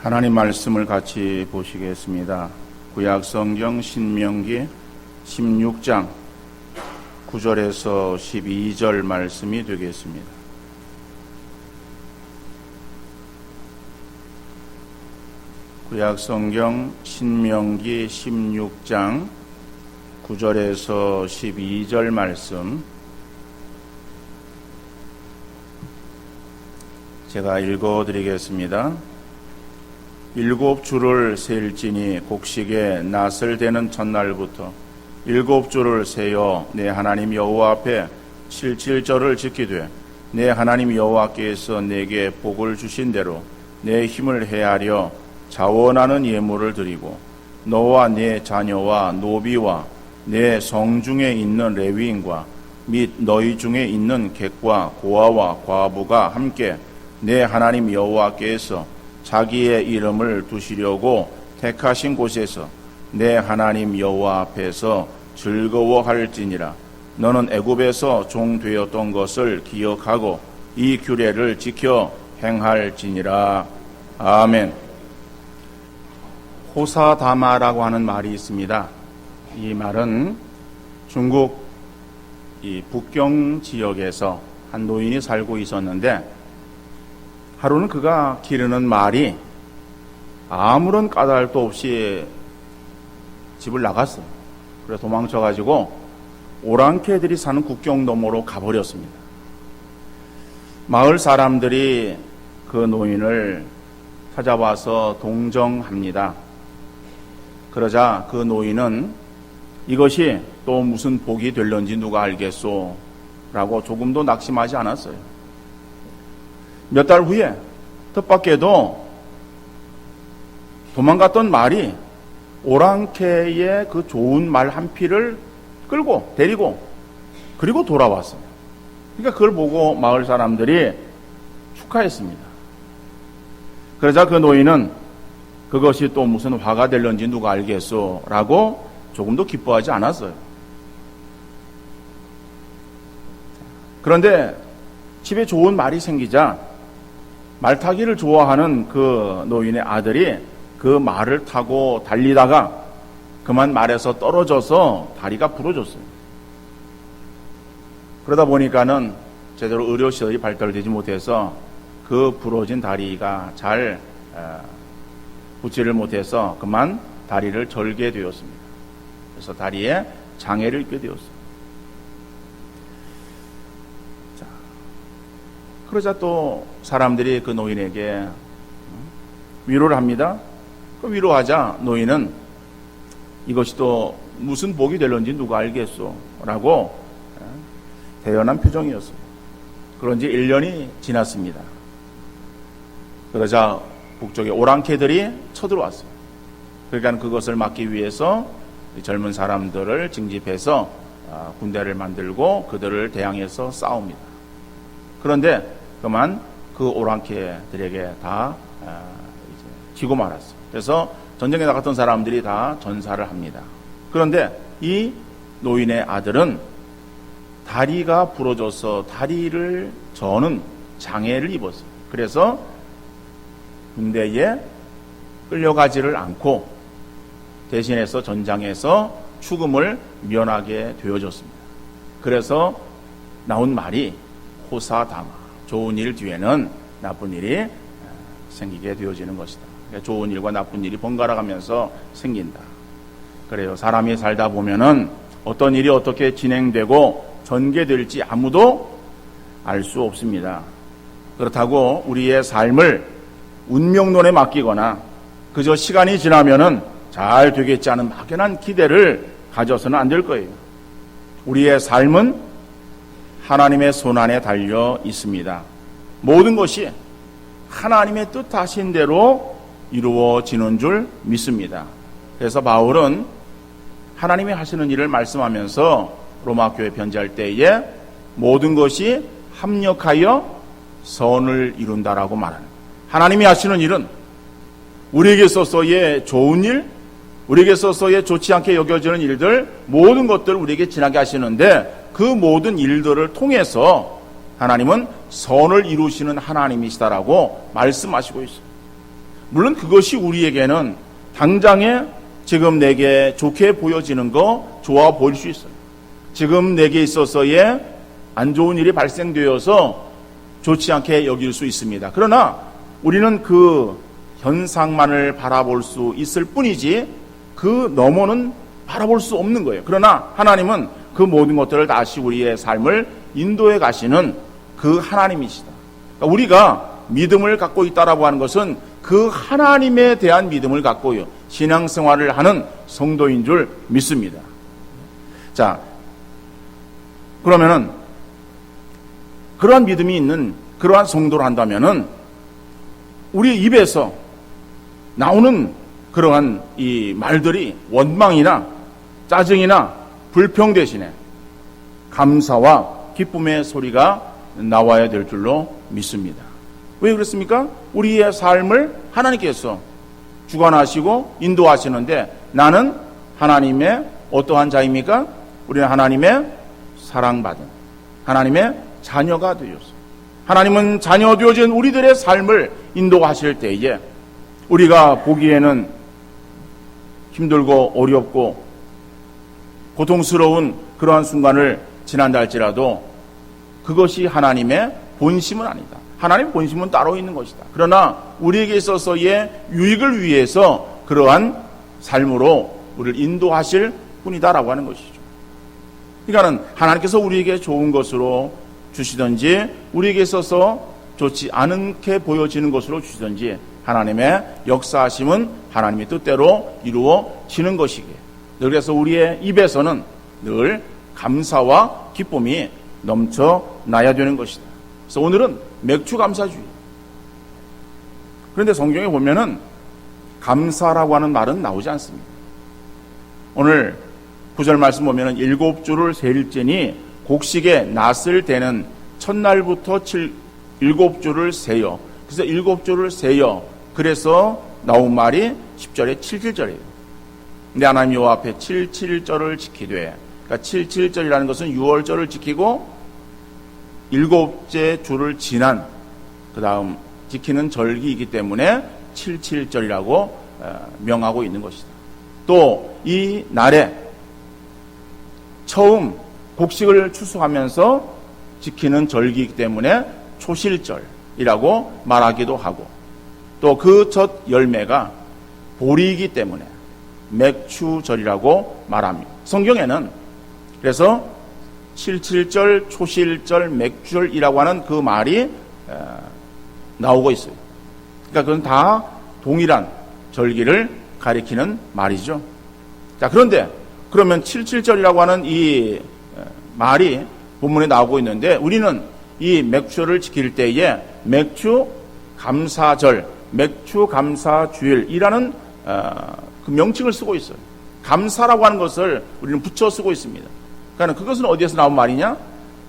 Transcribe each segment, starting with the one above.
하나님 말씀을 같이 보시겠습니다. 구약성경 신명기 16장 9절에서 12절 말씀이 되겠습니다. 구약성경 신명기 16장 9절에서 12절 말씀 제가 읽어드리겠습니다. 7주를 세일지니 곡식에 낫을 대는 첫날부터 7주를 세어 내 하나님 여호와 앞에 77절을 지키되 내 하나님 여호와께서 내게 복을 주신 대로 내 힘을 헤아려 자원하는 예물을 드리고 너와 네 자녀와 노비와 내 성중에 있는 레위인과 및 너희 중에 있는 객과 고아와 과부가 함께 내 하나님 여호와께서 자기의 이름을 두시려고 택하신 곳에서 내 하나님 여호와 앞에서 즐거워할지니라. 너는 애굽에서 종 되었던 것을 기억하고 이 규례를 지켜 행할지니라. 아멘. 호사다마라고 하는 말이 있습니다. 이 말은 중국 이 북경 지역에서 한 노인이 살고 있었는데 하루는 그가 기르는 말이 아무런 까닭도 없이 집을 나갔어요. 그래서 도망쳐가지고 오랑캐들이 사는 국경 너머로 가버렸습니다. 마을 사람들이 그 노인을 찾아와서 동정합니다. 그러자 그 노인은 이것이 또 무슨 복이 될런지 누가 알겠소? 라고 조금도 낙심하지 않았어요. 몇 달 후에 뜻밖에도 도망갔던 말이 오랑캐의 그 좋은 말 한 피를 끌고 데리고 그리고 돌아왔어요. 그러니까 그걸 보고 마을 사람들이 축하했습니다. 그러자 그 노인은 그것이 또 무슨 화가 될런지 누가 알겠소? 라고 조금도 기뻐하지 않았어요. 그런데 집에 좋은 말이 생기자 말타기를 좋아하는 그 노인의 아들이 그 말을 타고 달리다가 그만 말에서 떨어져서 다리가 부러졌어요. 그러다 보니까는 제대로 의료시설이 발달되지 못해서 그 부러진 다리가 잘 붙지를 못해서 그만 다리를 절게 되었습니다. 그래서 다리에 장애를 입게 되었어요. 그러자 또 사람들이 그 노인에게 위로를 합니다. 그 위로하자 노인은 이것이 또 무슨 복이 될런지 누가 알겠소? 라고 대연한 표정이었어요. 그런지 1년이 지났습니다. 그러자 북쪽에 오랑캐들이 쳐들어왔어요. 그러니까 그것을 막기 위해서 젊은 사람들을 징집해서 군대를 만들고 그들을 대항해서 싸웁니다. 그런데 그만 그 오랑캐들에게 다 지고 말았어요. 그래서 전쟁에 나갔던 사람들이 다 전사를 합니다. 그런데 이 노인의 아들은 다리가 부러져서 다리를 저는 장애를 입었어요. 그래서 군대에 끌려가지를 않고 대신해서 전장에서 죽음을 면하게 되어졌습니다. 그래서 나온 말이 호사다마. 좋은 일 뒤에는 나쁜 일이 생기게 되어지는 것이다. 그러니까 좋은 일과 나쁜 일이 번갈아 가면서 생긴다. 그래요. 사람이 살다 보면은 어떤 일이 어떻게 진행되고 전개될지 아무도 알 수 없습니다. 그렇다고 우리의 삶을 운명론에 맡기거나 그저 시간이 지나면은 잘 되겠지 하는 막연한 기대를 가져서는 안 될 거예요. 우리의 삶은 하나님의 손안에 달려 있습니다. 모든 것이 하나님의 뜻하신 대로 이루어지는 줄 믿습니다. 그래서 바울은 하나님이 하시는 일을 말씀하면서 로마 교회 편지할 때에 모든 것이 합력하여 선을 이룬다라고 말하는 거예요. 하나님이 하시는 일은 우리에게 있어서의 좋은 일, 우리에게 있어서의 좋지 않게 여겨지는 일들, 모든 것들을 우리에게 지나게 하시는데 그 모든 일들을 통해서 하나님은 선을 이루시는 하나님이시다라고 말씀하시고 있어요. 물론 그것이 우리에게는 당장에 지금 내게 좋게 보여지는 거 좋아 보일 수 있어요. 지금 내게 있어서의 안 좋은 일이 발생되어서 좋지 않게 여길 수 있습니다. 그러나 우리는 그 현상만을 바라볼 수 있을 뿐이지 그 너머는 바라볼 수 없는 거예요. 그러나 하나님은 그 모든 것들을 다시 우리의 삶을 인도해 가시는 그 하나님이시다. 그러니까 우리가 믿음을 갖고 있다라고 하는 것은 그 하나님에 대한 믿음을 갖고요, 신앙생활을 하는 성도인 줄 믿습니다. 자, 그러면은 그러한 믿음이 있는 그러한 성도를 한다면은 우리 입에서 나오는 그러한 이 말들이 원망이나 짜증이나 불평 대신에 감사와 기쁨의 소리가 나와야 될 줄로 믿습니다. 왜 그렇습니까? 우리의 삶을 하나님께서 주관하시고 인도하시는데 나는 하나님의 어떠한 자입니까? 우리는 하나님의 사랑받은 하나님의 자녀가 되었어요. 하나님은 자녀 되어진 우리들의 삶을 인도하실 때에 우리가 보기에는 힘들고 어렵고 고통스러운 그러한 순간을 지난다 할지라도 그것이 하나님의 본심은 아니다. 하나님의 본심은 따로 있는 것이다. 그러나 우리에게 있어서의 유익을 위해서 그러한 삶으로 우리를 인도하실 뿐이다라고 하는 것이죠. 그러니까는 하나님께서 우리에게 좋은 것으로 주시든지 우리에게 있어서 좋지 않게 보여지는 것으로 주시든지 하나님의 역사하심은 하나님의 뜻대로 이루어지는 것이기에 그래서 우리의 입에서는 늘 감사와 기쁨이 넘쳐나야 되는 것이다. 그래서 오늘은 맥주 감사주의. 그런데 성경에 보면은 감사라고 하는 말은 나오지 않습니다. 오늘 9절 말씀 보면은 7주를 세일지니 곡식에 낫을 대는 첫날부터 7주를 세요. 그래서 7주를 세요. 그래서 나온 말이 10절에 77절이에요. 근데 하나님 여호와 앞에 77절을 지키되, 그러니까 77절이라는 것은 6월절을 지키고 7째 주를 지난 그 다음 지키는 절기이기 때문에 77절이라고 명하고 있는 것이다. 또 이 날에 처음 곡식을 추수하면서 지키는 절기이기 때문에 초실절이라고 말하기도 하고, 또 그 첫 열매가 보리이기 때문에 맥추절이라고 말합니다. 성경에는 그래서 77절, 초실절, 맥주절이라고 하는 그 말이 나오고 있어요. 그러니까 그건 다 동일한 절기를 가리키는 말이죠. 자, 그런데 그러면 77절이라고 하는 이 말이 본문에 나오고 있는데 우리는 이 맥주를 지킬 때에 맥주 감사절, 맥주 감사주일이라는 그 명칭을 쓰고 있어요. 감사라고 하는 것을 우리는 붙여 쓰고 있습니다. 그러니까 그것은 어디에서 나온 말이냐?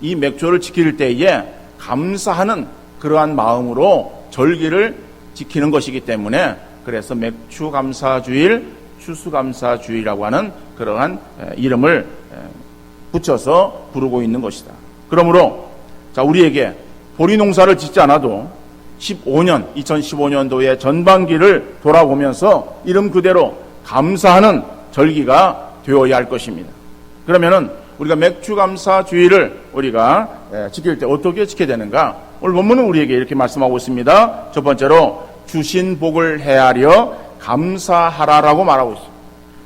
이 맥주를 지킬 때에 감사하는 그러한 마음으로 절기를 지키는 것이기 때문에 그래서 맥주 감사주일, 추수감사주일이라고 하는 그러한 이름을 붙여서 부르고 있는 것이다. 그러므로 자, 우리에게 보리 농사를 짓지 않아도 2015년도의 전반기를 돌아보면서 이름 그대로 감사하는 절기가 되어야 할 것입니다. 그러면은 우리가 맥주감사주일을 우리가 지킬 때 어떻게 지켜야 되는가? 오늘 본문은 우리에게 이렇게 말씀하고 있습니다. 첫 번째로 주신 복을 헤아려 감사하라라고 말하고 있습니다.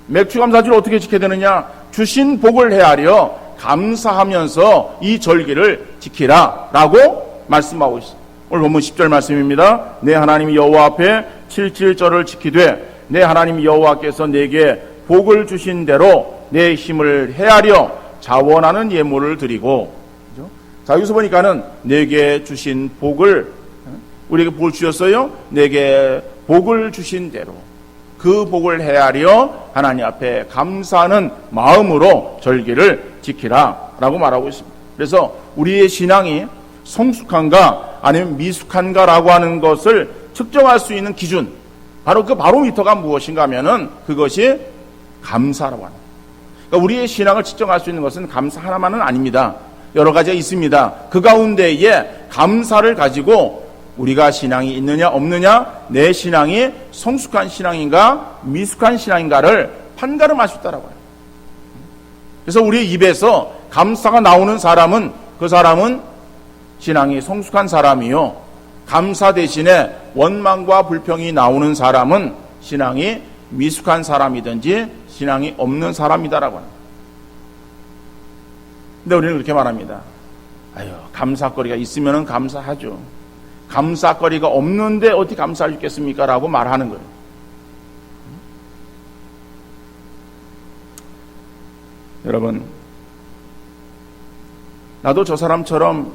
맥주감사주일을 어떻게 지켜야 되느냐? 주신 복을 헤아려 감사하면서 이 절기를 지키라라고 말씀하고 있습니다. 오늘 본문 10절 말씀입니다. 내 하나님 여호와 앞에 77절을 지키되 내 하나님 여호와께서 내게 복을 주신 대로 내 힘을 헤아려 자원하는 예물을 드리고. 그렇죠? 자, 여기서 보니까는 내게 주신 복을, 우리에게 복을 주셨어요. 내게 복을 주신 대로 그 복을 헤아려 하나님 앞에 감사하는 마음으로 절기를 지키라라고 말하고 있습니다. 그래서 우리의 신앙이 성숙한가 아니면 미숙한가라고 하는 것을 측정할 수 있는 기준, 바로 그 바로미터가 무엇인가 하면은 그것이 감사라고 합니다. 그러니까 우리의 신앙을 측정할 수 있는 것은 감사 하나만은 아닙니다. 여러 가지가 있습니다. 그 가운데에 감사를 가지고 우리가 신앙이 있느냐 없느냐, 내 신앙이 성숙한 신앙인가 미숙한 신앙인가를 판가름할 수 있다라고 해요. 그래서 우리 입에서 감사가 나오는 사람은 그 사람은 신앙이 성숙한 사람이요, 감사 대신에 원망과 불평이 나오는 사람은 신앙이 미숙한 사람이든지 신앙이 없는 사람이다라고 합니다. 근데 우리는 그렇게 말합니다. 아유, 감사거리가 있으면 감사하죠. 감사거리가 없는데 어떻게 감사할 수 있겠습니까? 라고 말하는 거예요. 여러분, 나도 저 사람처럼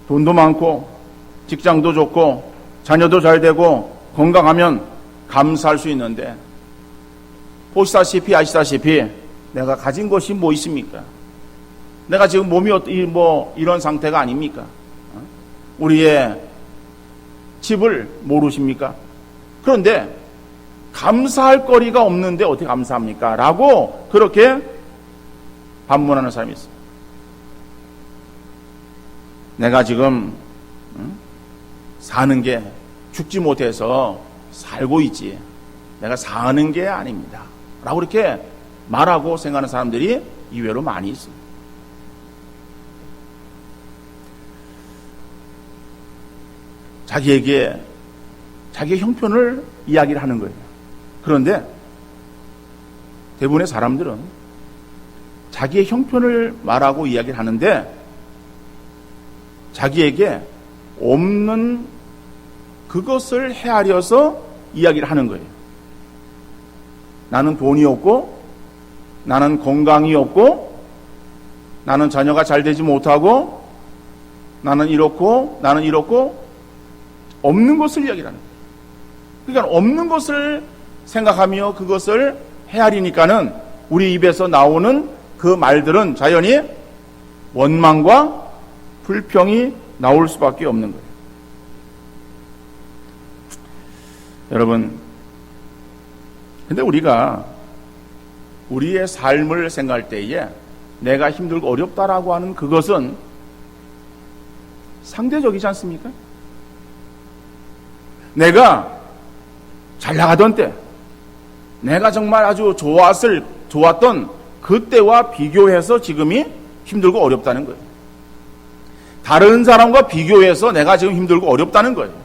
돈도 많고 직장도 좋고 자녀도 잘 되고 건강하면 감사할 수 있는데, 보시다시피 아시다시피 내가 가진 것이 뭐 있습니까? 내가 지금 몸이 이런 상태가 아닙니까? 우리의 집을 모르십니까? 그런데 감사할 거리가 없는데 어떻게 감사합니까? 라고 그렇게 반문하는 사람이 있어요. 내가 지금 사는 게 죽지 못해서 살고 있지, 내가 사는 게 아닙니다 라고 이렇게 말하고 생각하는 사람들이 의외로 많이 있습니다. 자기에게 자기의 형편을 이야기를 하는 거예요. 그런데 대부분의 사람들은 자기의 형편을 말하고 이야기를 하는데 자기에게 없는 그것을 헤아려서 이야기를 하는 거예요. 나는 돈이 없고, 나는 건강이 없고, 나는 자녀가 잘 되지 못하고, 나는 이렇고 없는 것을 이야기를 하는 거예요. 그러니까 없는 것을 생각하며 그것을 헤아리니까는 우리 입에서 나오는 그 말들은 자연히 원망과 불평이 나올 수밖에 없는 거예요. 여러분, 근데 우리가 우리의 삶을 생각할 때에 내가 힘들고 어렵다라고 하는 그것은 상대적이지 않습니까? 내가 잘 나가던 때, 내가 정말 아주 좋았던 그때와 비교해서 지금이 힘들고 어렵다는 거예요. 다른 사람과 비교해서 내가 지금 힘들고 어렵다는 거예요.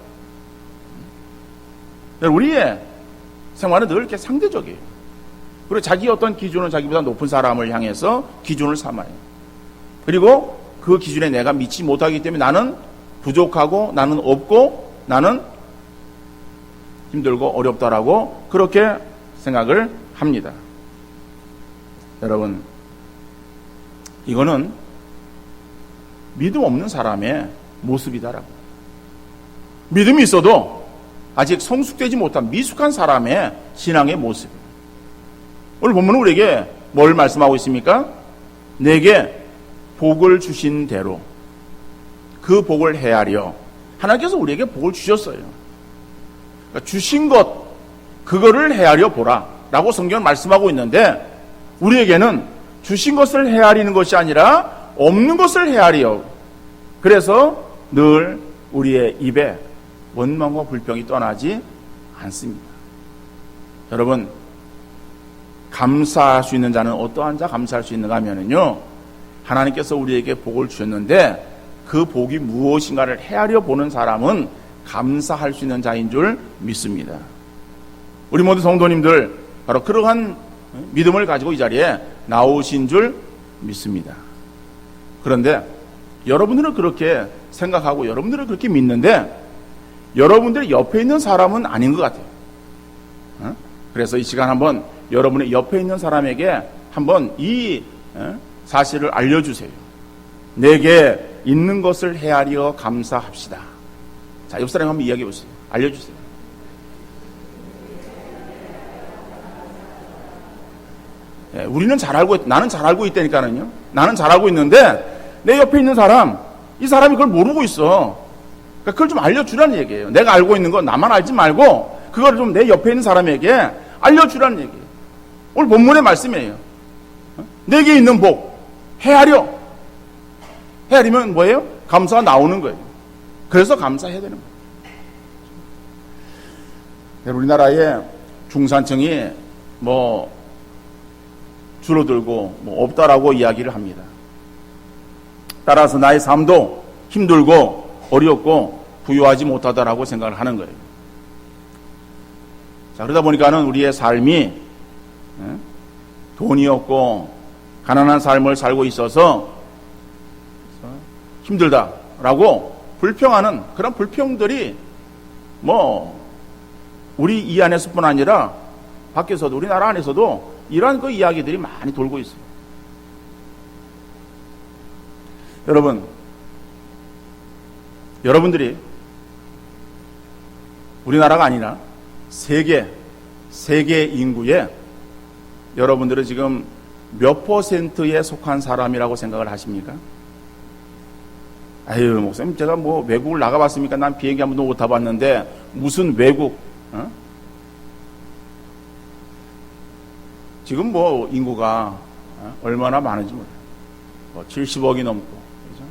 우리의 생활은 늘 이렇게 상대적이에요. 그리고 자기 어떤 기준은 자기보다 높은 사람을 향해서 기준을 삼아요. 그리고 그 기준에 내가 미치지 못하기 때문에 나는 부족하고 나는 없고 나는 힘들고 어렵다라고 그렇게 생각을 합니다. 여러분, 이거는 믿음 없는 사람의 모습이다라고. 믿음이 있어도 아직 성숙되지 못한 미숙한 사람의 신앙의 모습이에요. 오늘 본문은 우리에게 뭘 말씀하고 있습니까? 내게 복을 주신 대로 그 복을 헤아려. 하나님께서 우리에게 복을 주셨어요. 그러니까 주신 것, 그거를 헤아려 보라 라고 성경은 말씀하고 있는데, 우리에게는 주신 것을 헤아리는 것이 아니라 없는 것을 헤아려. 그래서 늘 우리의 입에 원망과 불평이 떠나지 않습니다. 여러분, 감사할 수 있는 자는 어떠한 자 감사할 수 있는가 하면요, 하나님께서 우리에게 복을 주셨는데 그 복이 무엇인가를 헤아려 보는 사람은 감사할 수 있는 자인 줄 믿습니다. 우리 모두 성도님들 바로 그러한 믿음을 가지고 이 자리에 나오신 줄 믿습니다. 그런데 여러분들은 그렇게 생각하고 여러분들은 그렇게 믿는데 여러분들 옆에 있는 사람은 아닌 것 같아요. 그래서 이 시간 한번 여러분의 옆에 있는 사람에게 한번 이 사실을 알려주세요. 내게 있는 것을 헤아려 감사합시다. 자, 옆 사람이 한번 이야기해 보세요. 알려주세요. 우리는 잘 알고, 나는 잘 알고 있다니까는요. 나는 잘 알고 있는데 내 옆에 있는 사람, 이 사람이 그걸 모르고 있어. 그러니까 그걸 좀 알려주라는 얘기예요. 내가 알고 있는 건 나만 알지 말고 그걸 좀 내 옆에 있는 사람에게 알려주라는 얘기예요. 오늘 본문의 말씀이에요. 내게 있는 복 헤아려. 헤아리면 뭐예요? 감사가 나오는 거예요. 그래서 감사해야 되는 거예요. 우리나라의 중산층이 뭐 줄어들고 뭐 없다라고 이야기를 합니다. 따라서 나의 삶도 힘들고 어렵고 부유하지 못하다라고 생각을 하는 거예요. 자, 그러다 보니까는 우리의 삶이 돈이 없고 가난한 삶을 살고 있어서 힘들다라고 불평하는 그런 불평들이 뭐 우리 이 안에서뿐 아니라 밖에서도 우리나라 안에서도 이러한 그 이야기들이 많이 돌고 있어요. 여러분들이 우리나라가 아니라 세계 인구에 여러분들은 지금 몇 %에 속한 사람이라고 생각을 하십니까? 아유, 목사님, 제가 뭐 외국을 나가봤습니까? 난 비행기 한 번도 못 타봤는데 무슨 외국? 지금 뭐 인구가 얼마나 많은지 몰라요. 뭐 70억이 넘고, 그죠?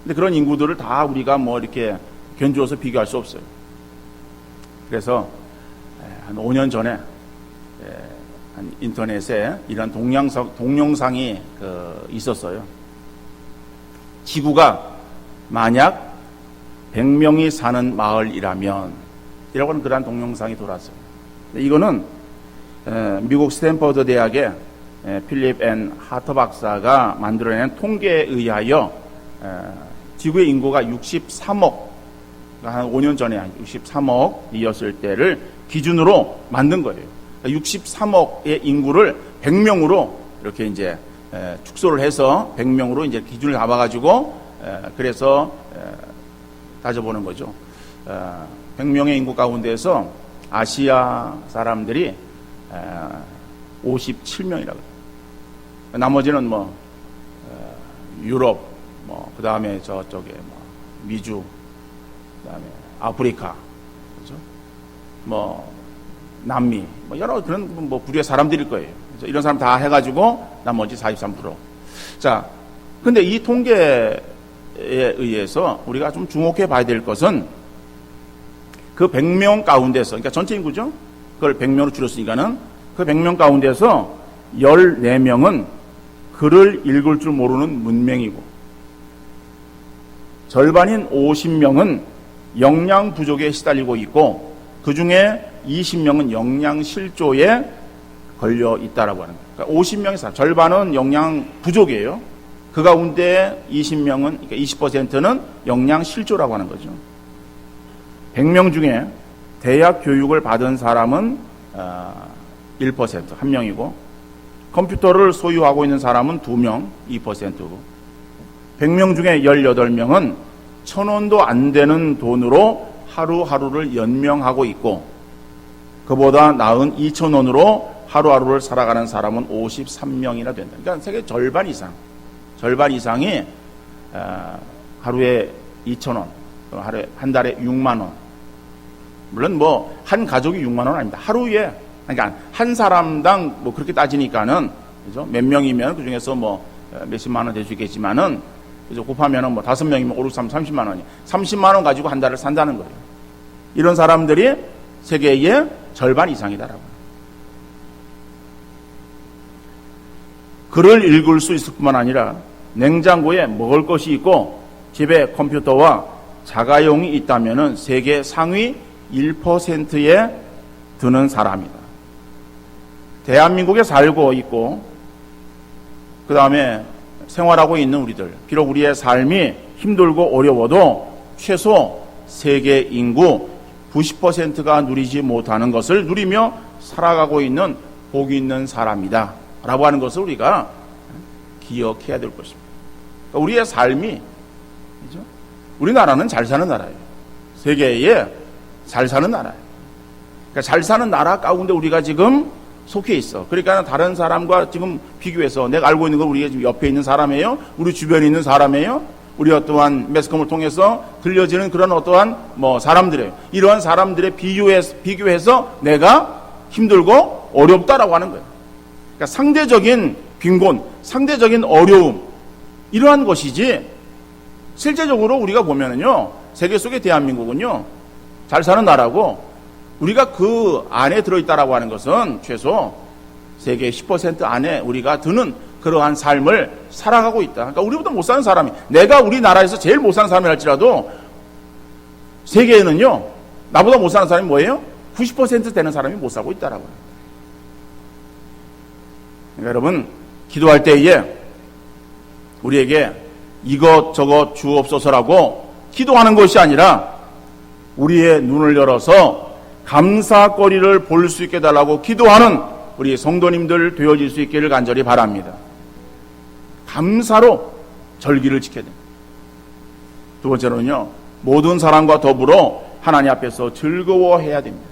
근데 그런 인구들을 다 우리가 뭐 이렇게 견주어서 비교할 수 없어요. 그래서 한 5년 전에 한 인터넷에 이런 동영상이 있었어요. 지구가 만약 100명이 사는 마을이라면 이라고 하는 그러한 동영상이 돌았어요. 이거는 미국 스탠퍼드 대학의 필립 앤 하터 박사가 만들어낸 통계에 의하여 지구의 인구가 63억, 한 5년 전에 63억이었을 때를 기준으로 만든 거예요. 63억의 인구를 100명으로 이렇게 이제 축소를 해서 100명으로 이제 기준을 잡아가지고 그래서 따져보는 거죠. 100명의 인구 가운데에서 아시아 사람들이 57명이라고. 나머지는 뭐 유럽, 뭐 그다음에 저쪽에 뭐 미주, 그다음에 아프리카, 그렇죠? 뭐 남미, 뭐 여러 그런 뭐 부류의 사람들일 거예요. 그래서 이런 사람 다 해가지고 나머지 43%. 자, 근데 이 통계에 의해서 우리가 좀 주목해 봐야 될 것은 그 100명 가운데서, 그러니까 전체 인구죠? 그걸 100명으로 줄였으니까는 그 100명 가운데서 14명은 글을 읽을 줄 모르는 문맹이고, 절반인 50명은 영양 부족에 시달리고 있고, 그 중에 20명은 영양 실조에 걸려 있다라고 하는 거예요. 그러니까 50명의 사람, 절반은 영양 부족이에요. 그 가운데 20명은, 그러니까 20%는 영양 실조라고 하는 거죠. 100명 중에 대학 교육을 받은 사람은 1%, 1명이고, 컴퓨터를 소유하고 있는 사람은 2명, 2%고, 100명 중에 18명은 1,000원도 안 되는 돈으로 하루하루를 연명하고 있고, 그보다 나은 2,000원으로 하루하루를 살아가는 사람은 53명이나 된다. 그러니까 세계 절반 이상이 하루에 2,000원, 하루에 한 달에 6만 원. 물론 뭐 한 가족이 6만 원 아닙니다. 하루에, 그러니까 한 사람당 뭐 그렇게 따지니까는, 그죠? 몇 명이면 그 중에서 뭐 몇십만 원 될 수 있겠지만은, 그죠? 곱하면은 뭐 5명이면 5, 6, 3, 30만 원이, 30만 원 가지고 한 달을 산다는 거예요. 이런 사람들이 세계의 절반 이상이다라고. 글을 읽을 수 있을 뿐만 아니라 냉장고에 먹을 것이 있고 집에 컴퓨터와 자가용이 있다면은 세계 상위 1%에 드는 사람이다. 대한민국에 살고 있고 그 다음에 생활하고 있는 우리들, 비록 우리의 삶이 힘들고 어려워도 최소 세계 인구 90%가 누리지 못하는 것을 누리며 살아가고 있는 복이 있는 사람이다 라고 하는 것을 우리가 기억해야 될 것입니다. 그러니까 우리의 삶이, 그죠? 우리나라는 잘 사는 나라예요. 세계에 잘 사는 나라예요. 그러니까 잘 사는 나라 가운데 우리가 지금 속해 있어. 그러니까 다른 사람과 지금 비교해서 내가 알고 있는 건 우리가 지금 옆에 있는 사람이에요. 우리 주변에 있는 사람이에요. 우리 어떠한 매스컴을 통해서 들려지는 그런 어떠한 뭐 사람들이에요. 이러한 사람들의 비교해서 내가 힘들고 어렵다라고 하는 거예요. 그러니까 상대적인 빈곤, 상대적인 어려움, 이러한 것이지 실제적으로 우리가 보면은요, 세계 속의 대한민국은요, 잘 사는 나라고, 우리가 그 안에 들어있다라고 하는 것은 최소 세계 10% 안에 우리가 드는 그러한 삶을 살아가고 있다. 그러니까 우리보다 못 사는 사람이, 내가 우리나라에서 제일 못 사는 사람이 할지라도 세계에는요, 나보다 못 사는 사람이 뭐예요? 90% 되는 사람이 못 살고 있다라고요. 그러니까 여러분, 기도할 때에 우리에게 이것저것 주옵소서라고 기도하는 것이 아니라 우리의 눈을 열어서 감사거리를 볼 수 있게 해달라고 기도하는 우리 성도님들 되어질 수 있기를 간절히 바랍니다. 감사로 절기를 지켜야 됩니다. 두 번째로는요, 모든 사람과 더불어 하나님 앞에서 즐거워해야 됩니다.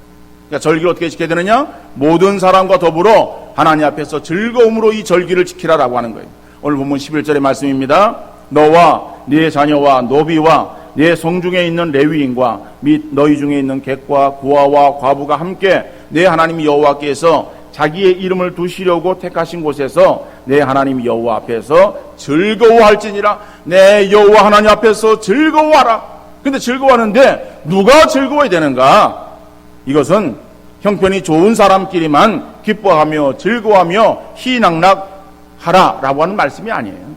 그러니까 절기를 어떻게 지켜야 되느냐? 모든 사람과 더불어 하나님 앞에서 즐거움으로 이 절기를 지키라라고 하는 거예요. 오늘 본문 11절의 말씀입니다. 너와 네 자녀와 노비와 네 성중에 있는 레위인과 및 너희 중에 있는 객과 고아와 과부가 함께 내 하나님 여호와께서 자기의 이름을 두시려고 택하신 곳에서 내 하나님 여호와 앞에서 즐거워할지니라. 내 여호와 하나님 앞에서 즐거워하라. 근데 즐거워하는데 누가 즐거워야 되는가? 이것은 형편이 좋은 사람끼리만 기뻐하며 즐거워하며 희낙낙하라라고 하는 말씀이 아니에요.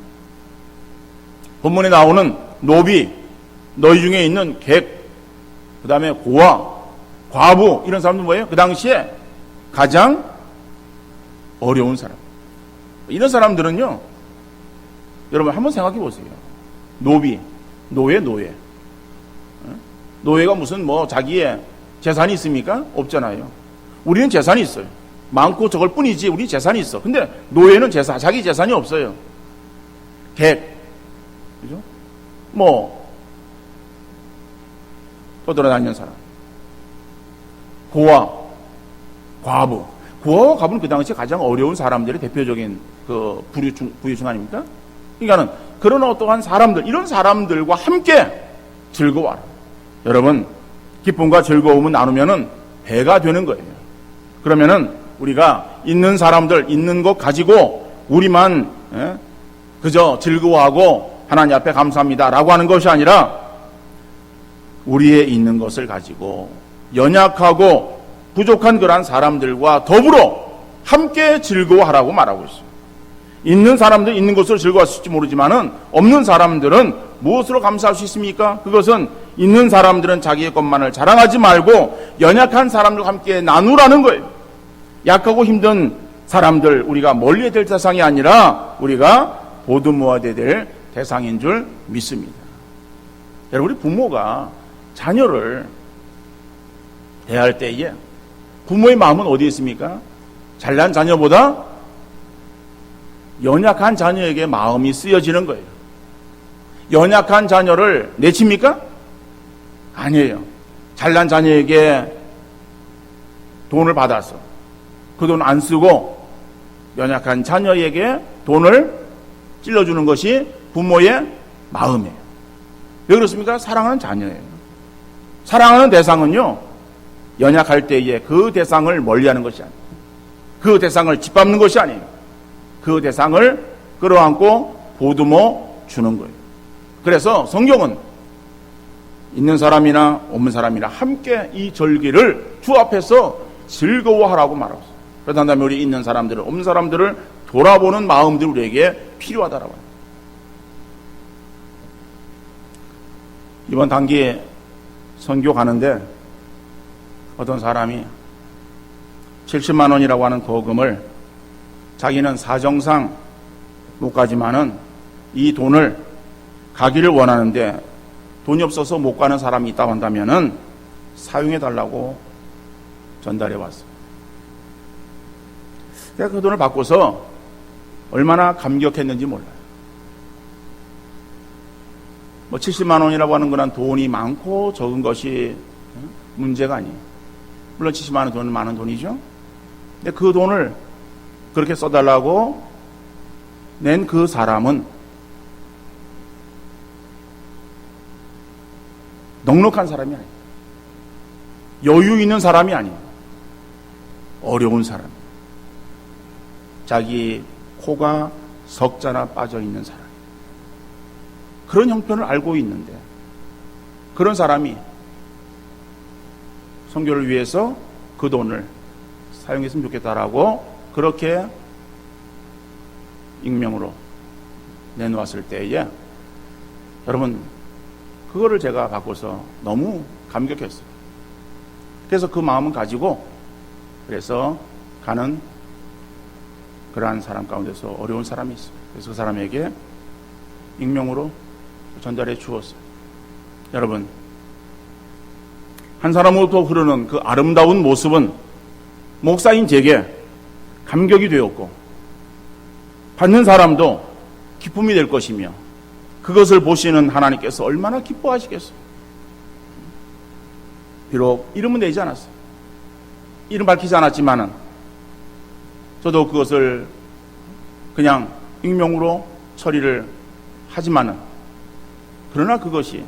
본문에 나오는 노비, 너희 중에 있는 객, 그 다음에 고아, 과부, 이런 사람들 뭐예요? 그 당시에 가장 어려운 사람. 이런 사람들은요, 여러분 한번 생각해 보세요. 노비, 노예. 노예가 무슨 뭐 자기의 재산이 있습니까? 없잖아요. 우리는 재산이 있어요. 많고 적을 뿐이지 우리 재산이 있어. 근데 노예는 자기 재산이 없어요. 객, 그죠? 뭐 떠돌아다니는 사람, 고아, 과부. 고아와 과부는 그 당시에 가장 어려운 사람들의 대표적인 그 부유층 아닙니까? 그러니까는 그런 어떠한 사람들, 이런 사람들과 함께 즐거워하라. 여러분, 기쁨과 즐거움을 나누면은 배가 되는 거예요. 그러면은 우리가 있는 사람들, 있는 것 가지고 우리만 그저 즐거워하고 하나님 앞에 감사합니다라고 하는 것이 아니라 우리의 있는 것을 가지고 연약하고 부족한 그러한 사람들과 더불어 함께 즐거워하라고 말하고 있어요. 있는 사람들 있는 것으로 즐거워할 수 있을지 모르지만은 없는 사람들은 무엇으로 감사할 수 있습니까? 그것은 있는 사람들은 자기의 것만을 자랑하지 말고 연약한 사람들과 함께 나누라는 거예요. 약하고 힘든 사람들, 우리가 멀리해야 될 대상이 아니라 우리가 보듬어야 될 대상인 줄 믿습니다. 여러분, 우리 부모가 자녀를 대할 때에 부모의 마음은 어디에 있습니까? 잘난 자녀보다 연약한 자녀에게 마음이 쓰여지는 거예요. 연약한 자녀를 내칩니까? 아니에요. 잘난 자녀에게 돈을 받아서 그 돈 안 쓰고 연약한 자녀에게 돈을 찔러주는 것이 부모의 마음이에요. 왜 그렇습니까? 사랑하는 자녀예요. 사랑하는 대상은요, 연약할 때에 그 대상을 멀리하는 것이 아니에요. 그 대상을 짓밟는 것이 아니에요. 그 대상을 끌어안고 보듬어 주는 거예요. 그래서 성경은 있는 사람이나 없는 사람이나 함께 이 절기를 주 앞에서 즐거워하라고 말하고 있어요. 그러다 보면 우리 있는 사람들을, 없는 사람들을 돌아보는 마음들이 우리에게 필요하다라고 합니다. 이번 단기에 선교 가는데 어떤 사람이 70만 원이라고 하는 거금을 자기는 사정상 못 가지만은 이 돈을 가기를 원하는데 돈이 없어서 못 가는 사람이 있다고 한다면은 사용해 달라고 전달해 왔어요. 내가 그 돈을 받고서 얼마나 감격했는지 몰라요. 뭐 70만 원이라고 하는 건 돈이 많고 적은 것이 문제가 아니에요. 물론 70만 원 돈은 많은 돈이죠. 근데 그 돈을 그렇게 써달라고 낸 그 사람은 넉넉한 사람이 아니에요. 여유 있는 사람이 아니에요. 어려운 사람. 자기 코가 석자나 빠져 있는 사람. 그런 형편을 알고 있는데 그런 사람이 선교를 위해서 그 돈을 사용했으면 좋겠다라고 그렇게 익명으로 내놓았을 때에 여러분 그거를 제가 바꿔서 너무 감격했어요. 그래서 그 마음을 가지고 그래서 가는 그러한 사람 가운데서 어려운 사람이 있어요. 그래서 그 사람에게 익명으로 전달해 주었어요. 여러분 한 사람으로부터 흐르는 그 아름다운 모습은 목사인 제게 감격이 되었고 받는 사람도 기쁨이 될 것이며 그것을 보시는 하나님께서 얼마나 기뻐하시겠어요. 비록 이름은 내지 않았어요. 이름 밝히지 않았지만은 저도 그것을 그냥 익명으로 처리를 하지만은 그러나 그것이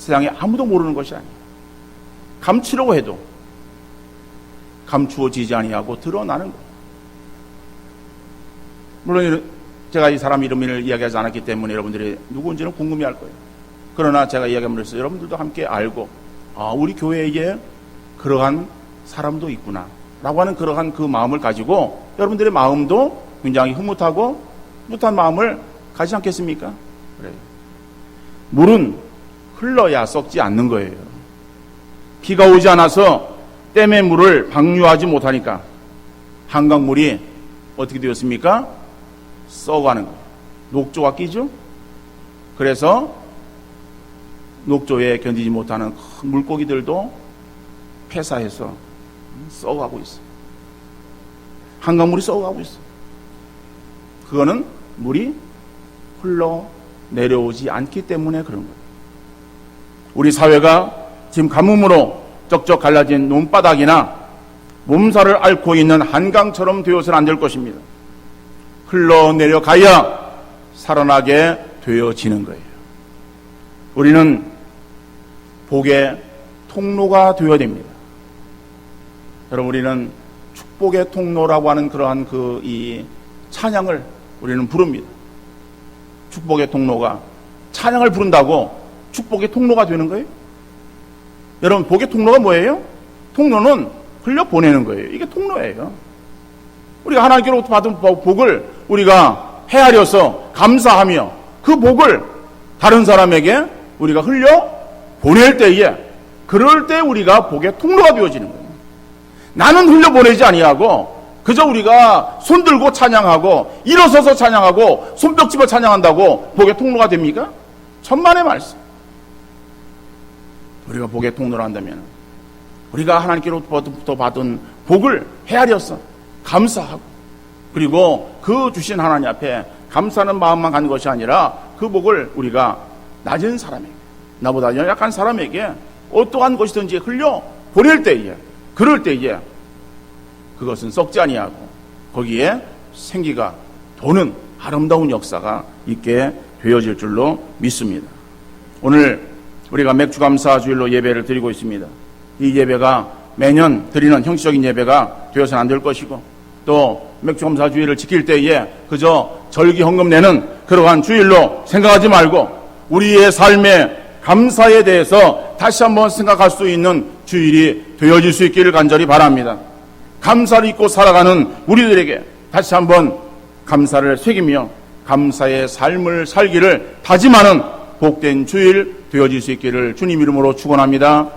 세상에 아무도 모르는 것이 아니에요. 감추려고 해도 감추어지지 아니하고 드러나는 거예요. 물론 제가 이 사람 이름을 이야기하지 않았기 때문에 여러분들이 누구인지는 궁금해할 거예요. 그러나 제가 이야기함으로써 여러분들도 함께 알고 우리 교회에 그러한 사람도 있구나 라고 하는 그러한 그 마음을 가지고 여러분들의 마음도 굉장히 흐뭇하고 뿌듯한 마음을 가지지 않겠습니까? 그래요. 물은 흘러야 썩지 않는 거예요. 비가 오지 않아서 댐의 물을 방류하지 못하니까 한강물이 어떻게 되었습니까? 썩어가는 거예요. 녹조가 끼죠? 그래서 녹조에 견디지 못하는 큰 물고기들도 폐사해서 썩어가고 있어요. 한강물이 썩어가고 있어요. 그거는 물이 흘러 내려오지 않기 때문에 그런 거예요. 우리 사회가 지금 가뭄으로 쩍쩍 갈라진 논바닥이나 몸살을 앓고 있는 한강처럼 되어서는 안 될 것입니다. 흘러내려가야 살아나게 되어지는 거예요. 우리는 복의 통로가 되어야 됩니다. 여러분 우리는 축복의 통로라고 하는 그러한 이 찬양을 우리는 부릅니다. 축복의 통로가 찬양을 부른다고 축복의 통로가 되는 거예요? 여러분 복의 통로가 뭐예요? 통로는 흘려보내는 거예요. 이게 통로예요. 우리가 하나님께로부터 받은 복을 우리가 헤아려서 감사하며 그 복을 다른 사람에게 우리가 흘려보낼 때에 그럴 때 우리가 복의 통로가 되어지는 거예요. 나는 흘려보내지 아니하고 그저 우리가 손들고 찬양하고 일어서서 찬양하고 손뼉 집어 찬양한다고 복의 통로가 됩니까? 천만의 말씀. 우리가 복의 통로를 한다면 우리가 하나님께로부터 받은 복을 헤아려서 감사하고 그리고 그 주신 하나님 앞에 감사하는 마음만 가는 것이 아니라 그 복을 우리가 낮은 사람에게 나보다 연약한 사람에게 어떠한 것이든지 흘려 보낼 때에 그럴 때에 그것은 썩지 아니하고 거기에 생기가 도는 아름다운 역사가 있게 되어질 줄로 믿습니다. 오늘 우리가 맥주감사 주일로 예배를 드리고 있습니다. 이 예배가 매년 드리는 형식적인 예배가 되어서는 안 될 것이고 또 맥주감사 주일을 지킬 때에 그저 절기 헌금 내는 그러한 주일로 생각하지 말고 우리의 삶의 감사에 대해서 다시 한번 생각할 수 있는 주일이 되어질 수 있기를 간절히 바랍니다. 감사를 잊고 살아가는 우리들에게 다시 한번 감사를 새기며 감사의 삶을 살기를 다짐하는 복된 주일 되어질 수 있기를 주님 이름으로 축원합니다.